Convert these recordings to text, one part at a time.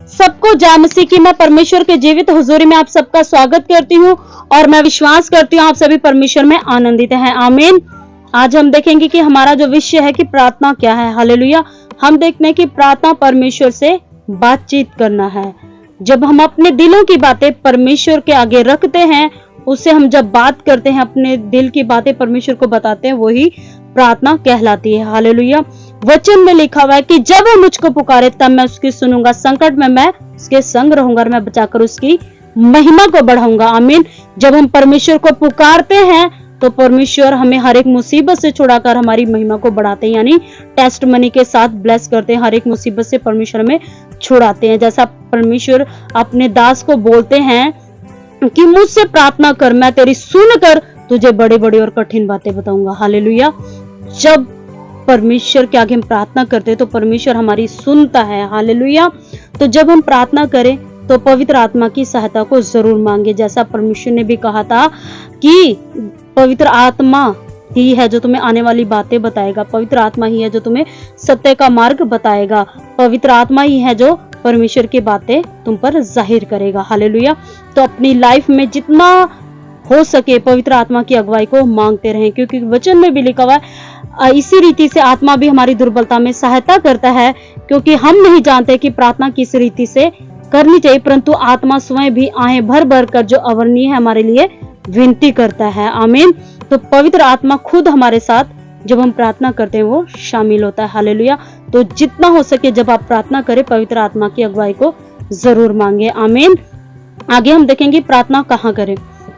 सबको जय मसीह की। मैं परमेश्वर के जीवित हुजूरी में आप सबका स्वागत करती हूँ और मैं विश्वास करती हूँ आप सभी परमेश्वर में आनंदित हैं। आमीन। आज हम देखेंगे कि हमारा जो विषय है कि प्रार्थना क्या है। हालेलुया। हम देखते हैं कि प्रार्थना परमेश्वर से बातचीत करना है। जब हम अपने दिलों की बातें परमेश्वर के आगे रखते हैं, उससे हम जब बात करते हैं, अपने दिल की बातें परमेश्वर को बताते हैं, वही प्रार्थना कहलाती है। हालेलुया। वचन में लिखा हुआ है कि जब वो मुझको पुकारे तब मैं उसकी सुनूंगा, संकट में मैं उसके संग रहूंगा और मैं बचाकर उसकी महिमा को बढ़ाऊंगा। आमीन। जब हम परमेश्वर को पुकारते हैं तो परमेश्वर हमें हर एक मुसीबत से छुड़ाकर हमारी महिमा को बढ़ाते हैं, यानी टेस्ट मनी के साथ ब्लेस करते हैं। हर एक मुसीबत से परमेश्वर हमें छुड़ाते हैं। जैसा परमेश्वर अपने दास को बोलते हैं कि मुझसे प्रार्थना कर, मैं तेरी सुनकर तुझे बड़े बड़े और कठिन बातें बताऊंगा। हालेलुया। जब परमेश्वर के आगे हम प्रार्थना करते हैं तो परमेश्वर हमारी सुनता है। हालेलुया। तो जब हम प्रार्थना करें तो पवित्र आत्मा की सहायता को जरूर मांगे। जैसा परमेश्वर ने भी कहा था कि पवित्र आत्मा ही है जो तुम्हें आने वाली बातें बताएगा, पवित्र आत्मा ही है जो तुम्हें सत्य का मार्ग बताएगा, पवित्र आत्मा ही है जो परमेश्वर की बातें तुम पर जाहिर करेगा। हालेलुया। तो अपनी लाइफ में जितना हो सके पवित्र आत्मा की अगुवाई को मांगते रहें, क्योंकि वचन में भी लिखा हुआ है इसी रीति से आत्मा भी हमारी दुर्बलता में सहायता करता है, क्योंकि हम नहीं जानते कि प्रार्थना किस रीति से करनी चाहिए, परंतु आत्मा स्वयं भी आहें भर भर कर जो अवर्णीय है हमारे लिए विनती करता है। आमीन। तो पवित्र आत्मा खुद हमारे साथ जब हम प्रार्थना करते हैं वो शामिल होता है। हालेलुया। तो जितना हो सके जब आप प्रार्थना करें पवित्र आत्मा की अगुवाई को जरूर मांगे। आमीन। आगे हम देखेंगे प्रार्थना कहाँ करें।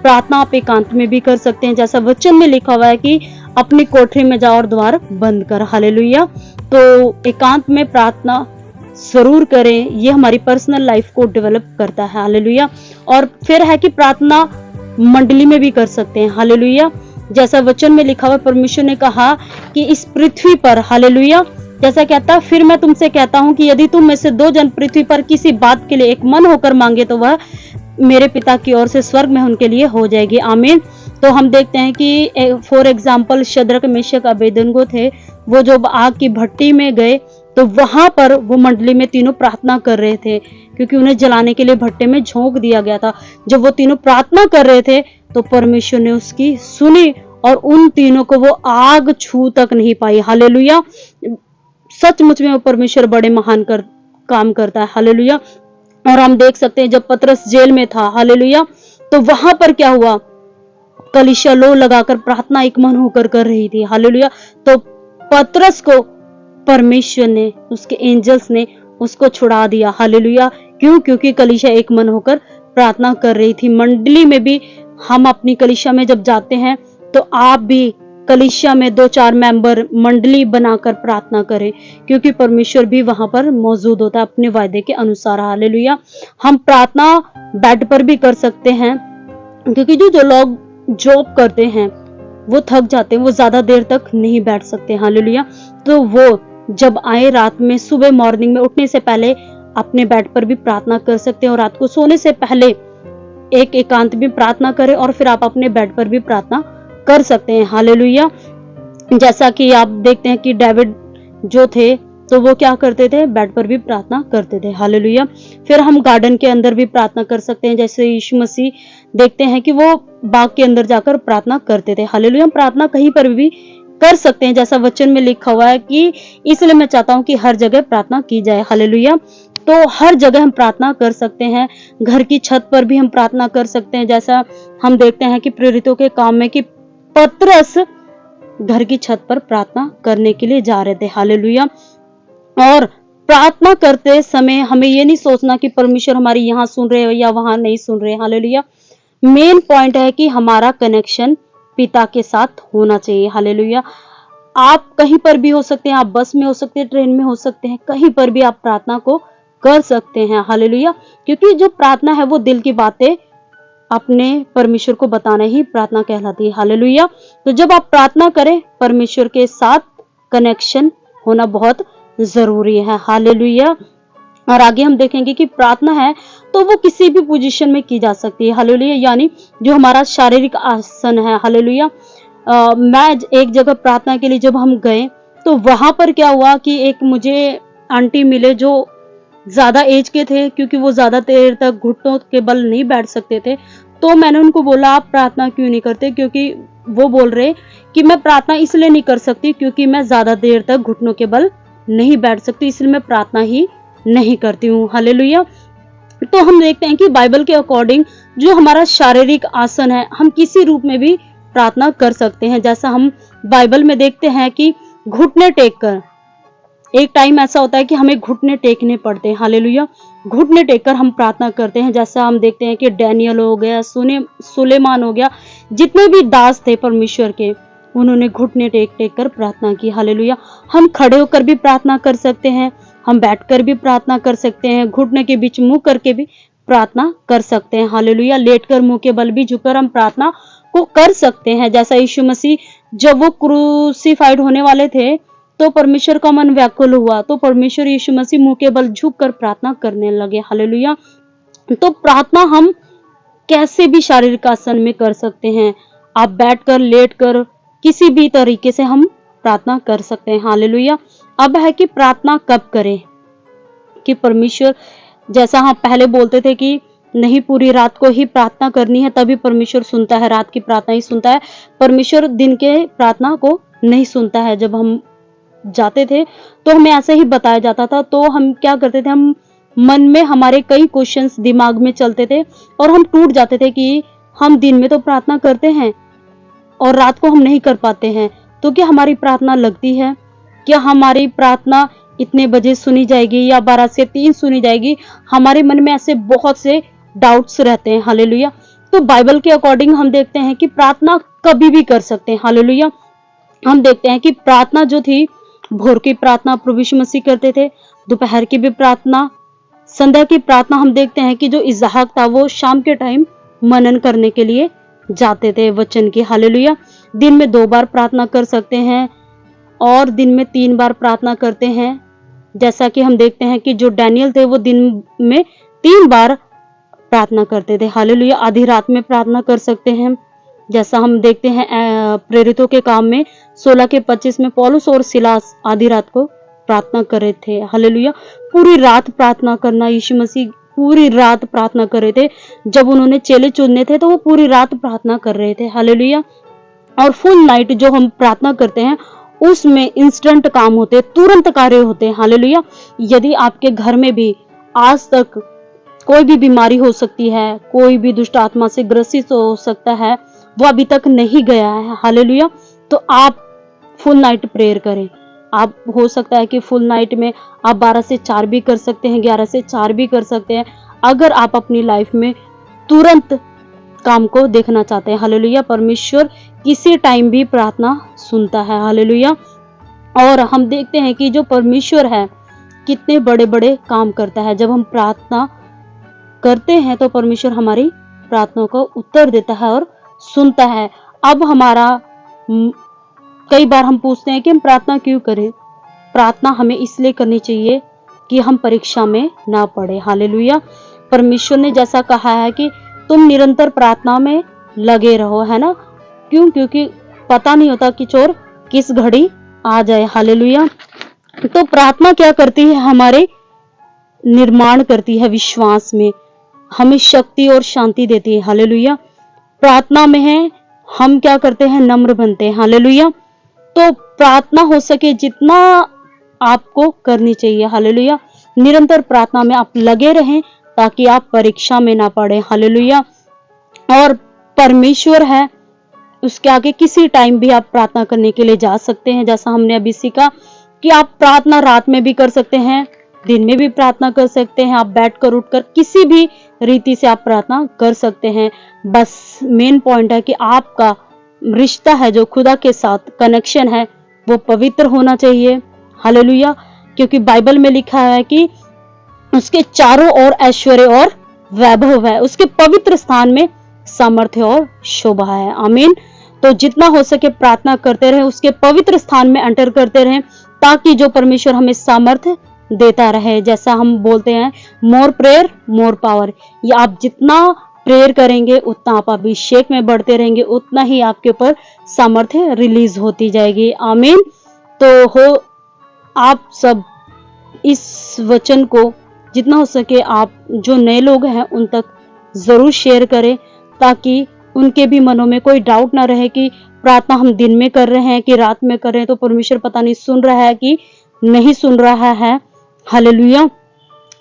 प्रार्थना आप एकांत में भी कर सकते हैं, जैसा वचन में लिखा हुआ है कि अपनी कोठरी में जाओ और द्वार बंद कर। हालेलुया। तो एकांत में प्रार्थना जरूर करें, ये हमारी पर्सनल लाइफ को डेवलप करता है। हालेलुया। और फिर है कि प्रार्थना मंडली में भी कर सकते हैं। हालेलुया। जैसा वचन में लिखा हुआ परमेश्वर ने कहा कि इस पृथ्वी पर, हालेलुया, जैसा कहता, फिर मैं तुमसे कहता हूं कि यदि तुम में से दो जन पृथ्वी पर किसी बात के लिए एक मन होकर मांगे तो वह मेरे पिता की ओर से स्वर्ग में उनके लिए हो जाएगी। आमीन। तो हम देखते हैं कि for example Shadrach Meshach Abednego थे, वो जब आग की भट्टी में गए तो वहां पर वो मंडली में तीनों प्रार्थना कर रहे थे, क्योंकि उन्हें जलाने के लिए भट्टे में झोंक दिया गया था। जब वो तीनों प्रार्थना कर रहे थे तो परमेश्वर ने उसकी सुनी और उन तीनों को वो आग छू तक नहीं पाई। हालेलुया। सचमुच में वो परमेश्वर बड़े महान काम करता है। हालेलुया। और हम देख सकते हैं जब पतरस जेल में था, हालेलुया, तो वहां पर क्या हुआ, कलीसिया लो लगाकर प्रार्थना एक मन होकर कर रही थी। हालेलुया। तो पतरस को परमेश्वर ने, उसके एंजल्स ने उसको छुड़ा दिया। हालेलुया। क्यों? क्योंकि कलीसिया एक मन होकर प्रार्थना कर रही थी। मंडली में भी हम अपनी कलीसिया में जब जाते हैं तो आप भी कलीसिया में 2-4 मेंबर मंडली बनाकर प्रार्थना करें, क्योंकि परमेश्वर भी वहां पर मौजूद होता है अपने वायदे के अनुसार। हालेलुया। हम प्रार्थना बेड पर भी कर सकते हैं, क्योंकि जो लोग जॉब करते हैं वो थक जाते हैं, वो ज्यादा देर तक नहीं बैठ सकते। हालेलुया। तो वो जब आए रात में, सुबह मॉर्निंग में उठने से पहले अपने बेड पर भी प्रार्थना कर सकते हैं, और रात को सोने से पहले एक एकांत में प्रार्थना करें और फिर आप अपने बेड पर भी प्रार्थना कर सकते हैं। हालेलुया। जैसा कि आप देखते हैं कि डेविड जो थे तो वो क्या करते थे, बेड पर भी प्रार्थना करते थे। हालेलुया। फिर हम गार्डन के अंदर भी प्रार्थना कर सकते हैं, जैसे यीशु मसीह देखते हैं कि वो बाग के अंदर जाकर प्रार्थना करते थे। हालेलुया। हम प्रार्थना कहीं पर भी कर सकते हैं, जैसा वचन में लिखा हुआ है कि इसलिए मैं चाहता हूं कि हर जगह प्रार्थना की जाए। हालेलुया। तो हर जगह हम प्रार्थना कर सकते हैं। घर की छत पर भी हम प्रार्थना कर सकते हैं, जैसा हम देखते हैं कि प्रेरितों के काम में कि पतरस घर की छत पर प्रार्थना करने के लिए जा रहे थे। हालेलुया। और प्रार्थना करते समय हमें ये नहीं सोचना कि परमेश्वर हमारी यहाँ सुन रहे हो या वहां नहीं सुन रहे। हालेलुया। मेन पॉइंट है कि हमारा कनेक्शन पिता के साथ होना चाहिए। हालेलुया। आप कहीं पर भी हो सकते हैं, आप बस में हो सकते हैं, ट्रेन में हो सकते हैं, कहीं पर भी आप प्रार्थना को कर सकते हैं। हालेलुया। क्योंकि जो प्रार्थना है वो दिल की बातें अपने परमेश्वर को बताना ही प्रार्थना कहलाती है। हालेलुया। तो जब आप प्रार्थना करें परमेश्वर के साथ कनेक्शन होना बहुत जरूरी है। हालेलुया। और आगे हम देखेंगे कि प्रार्थना है तो वो किसी भी पोजीशन में की जा सकती है। हालेलुया। यानी जो हमारा शारीरिक आसन है। हालेलुया। मैं एक जगह प्रार्थना के लिए जब हम गए तो वहां पर क्या हुआ कि एक मुझे आंटी मिले जो ज़्यादा एज के थे, क्योंकि वो ज़्यादा देर तक घुटनों के बल नहीं बैठ सकते थे। तो मैंने उनको बोला, आप प्रार्थना क्यों नहीं करते? क्योंकि वो बोल रहे कि मैं प्रार्थना इसलिए नहीं कर सकती क्योंकि मैं ज़्यादा देर तक घुटनों के बल नहीं बैठ सकती, इसलिए मैं प्रार्थना ही नहीं करती हूँ। हालेलुया। तो हम देखते हैं कि बाइबल के अकॉर्डिंग जो हमारा शारीरिक आसन है, हम किसी रूप में भी प्रार्थना कर सकते हैं। जैसा हम बाइबल में देखते हैं कि घुटने टेक कर, एक टाइम ऐसा होता है कि हमें घुटने टेकने पड़ते हैं। हालेलुया। घुटने टेककर हम प्रार्थना करते हैं। जैसा हम देखते हैं कि डैनियल हो गया, सुलेमान हो गया, जितने भी दास थे परमेश्वर के, उन्होंने घुटने टेक टेक कर प्रार्थना की। हालेलुया। हम खड़े होकर भी प्रार्थना कर सकते हैं, हम बैठकर भी प्रार्थना कर सकते हैं, घुटने के बीच मुंह करके भी प्रार्थना कर सकते हैं। हालेलुया। लेटकर मुंह के बल भी झुककर हम प्रार्थना को कर सकते हैं। जैसा यीशु मसीह जब वो क्रूसीफाइड होने वाले थे तो परमेश्वर का मन व्याकुल हुआ, तो परमेश्वर यीशु मसीह मुंह के बल झुककर प्रार्थना करने लगे। हालेलुया। तो प्रार्थना हम कैसे भी शारीरिक आसन में कर सकते हैं। आप बैठकर, लेटकर, किसी भी तरीके से हम प्रार्थना कर सकते हैं। हालेलुया। अब है कि प्रार्थना कब करें, कि परमेश्वर, जैसा हम पहले बोलते थे कि नहीं, पूरी रात को ही प्रार्थना करनी है तभी परमेश्वर सुनता है, रात की प्रार्थना ही सुनता है, परमेश्वर दिन के प्रार्थना को नहीं सुनता है। जब हम जाते थे तो हमें ऐसे ही बताया जाता था, तो हम क्या करते थे, हम मन में हमारे कई क्वेश्चंस दिमाग में चलते थे और हम टूट जाते थे कि हम दिन में तो प्रार्थना करते हैं और रात को हम नहीं कर पाते हैं, तो क्या हमारी प्रार्थना लगती है? क्या हमारी प्रार्थना इतने बजे सुनी जाएगी या 12 से 3 सुनी जाएगी? हमारे मन में ऐसे बहुत से डाउट्स रहते हैं। हालेलुया। तो बाइबल के अकॉर्डिंग हम देखते हैं कि प्रार्थना कभी भी कर सकते हैं। हालेलुया। हम देखते हैं कि प्रार्थना जो थी, भोर की प्रार्थना प्रभु यीशु मसीह करते थे, दोपहर की भी प्रार्थना, संध्या की प्रार्थना हम देखते हैं कि जो इसहाक था वो शाम के टाइम मनन करने के लिए जाते थे वचन की। हालेलुया। दिन में 2 बार प्रार्थना कर सकते हैं और दिन में 3 बार प्रार्थना करते हैं। जैसा कि हम देखते हैं कि जो डैनियल थे वो दिन में 3 बार प्रार्थना करते थे। हालेलुया। आधी रात में प्रार्थना कर सकते हैं। जैसा हम देखते हैं प्रेरितों के काम में 16 के 25 में पौलुस और सिलास आधी रात को प्रार्थना कर रहे थे। हालेलुया। पूरी रात प्रार्थना करना, यीशु मसीह पूरी रात प्रार्थना कर रहे थे। जब उन्होंने चेले चुनने थे तो वो पूरी रात प्रार्थना कर रहे थे। हालेलुया। और फुल नाइट जो हम प्रार्थना करते हैं उसमें इंस्टेंट काम होते हैं, तुरंत कार्य होते हैं। हालेलुया। यदि आपके घर में भी आज तक कोई भी बीमारी हो सकती है, कोई भी दुष्ट आत्मा से ग्रसित हो सकता है, वो अभी तक नहीं गया है। हालेलुया। तो आप फुल नाइट प्रेयर करें। आप, हो सकता है कि फुल नाइट में आप 12 से 4 भी कर सकते हैं, 11 से 4 भी कर सकते हैं, अगर आप अपनी लाइफ में तुरंत काम को देखना चाहते हैं। हालेलुया। परमेश्वर किसी टाइम भी प्रार्थना सुनता है। हालेलुया। और हम देखते हैं कि जो परमेश्वर है कितने बड़े बड़े काम करता है। जब हम प्रार्थना करते हैं तो परमेश्वर हमारी प्रार्थना को उत्तर देता है और सुनता है। अब हमारा कई बार हम पूछते हैं कि हम प्रार्थना क्यों करें? प्रार्थना हमें इसलिए करनी चाहिए कि हम परीक्षा में ना पड़े। हालेलुया। परमेश्वर ने जैसा कहा है कि तुम निरंतर प्रार्थना में लगे रहो, है ना? क्यों? क्योंकि पता नहीं होता कि चोर किस घड़ी आ जाए। हालेलुया। तो प्रार्थना क्या करती है? हमारे निर्माण करती है विश्वास में, हमें शक्ति और शांति देती है। हालेलुया। प्रार्थना में है हम क्या करते हैं? नम्र बनते हैं। हालेलुया। तो प्रार्थना हो सके जितना आपको करनी चाहिए। हालेलुया। निरंतर प्रार्थना में आप लगे रहें ताकि आप परीक्षा में ना पड़े। हालेलुया। और परमेश्वर है, उसके आगे किसी टाइम भी आप प्रार्थना करने के लिए जा सकते हैं। जैसा हमने अभी सीखा कि आप प्रार्थना रात में भी कर सकते हैं, दिन में भी प्रार्थना कर सकते हैं, आप बैठकर उठकर किसी भी रीति से आप प्रार्थना कर सकते हैं। बस मेन पॉइंट है कि आपका रिश्ता है जो खुदा के साथ कनेक्शन है वो पवित्र होना चाहिए। हालेलुया। क्योंकि बाइबल में लिखा है कि उसके चारों ओर ऐश्वर्य और वैभव है, उसके पवित्र स्थान में सामर्थ्य और शोभा है। आमीन। तो जितना हो सके प्रार्थना करते रहे, उसके पवित्र स्थान में एंटर करते रहे, ताकि जो परमेश्वर हमें सामर्थ्य देता रहे। जैसा हम बोलते हैं मोर प्रेयर मोर पावर, ये आप जितना प्रेयर करेंगे उतना आप अभिषेक में बढ़ते रहेंगे, उतना ही आपके ऊपर सामर्थ्य रिलीज होती जाएगी। आमीन। तो हो आप सब इस वचन को जितना हो सके आप जो नए लोग हैं उन तक ज़रूर शेयर करें, ताकि उनके भी मनों में कोई डाउट ना रहे कि प्रार्थना हम दिन में कर रहे हैं कि रात में कर रहे हैं, तो परमेश्वर पता नहीं सुन रहा है कि नहीं सुन रहा है। हालेलुया।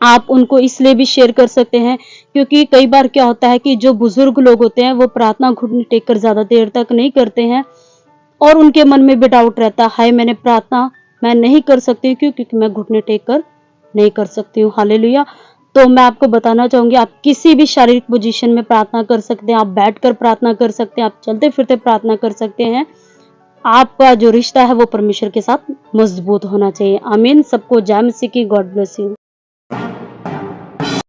आप उनको इसलिए भी शेयर कर सकते हैं क्योंकि कई बार क्या होता है कि जो बुजुर्ग लोग होते हैं वो प्रार्थना घुटने टेक कर ज़्यादा देर तक नहीं करते हैं और उनके मन में भी डाउट रहता है, हाय मैंने प्रार्थना मैं नहीं कर सकती क्यों? क्योंकि मैं घुटने टेक कर नहीं कर सकती हूँ। हालेलुया। तो मैं आपको बताना चाहूँगी, आप किसी भी शारीरिक पोजीशन में प्रार्थना कर सकते हैं, आप बैठकर प्रार्थना कर सकते हैं, आप चलते-फिरते प्रार्थना कर सकते हैं। आपका जो रिश्ता है वो परमेश्वर के साथ मजबूत होना चाहिए। आमीन। सबको जय मसीह की। God bless you.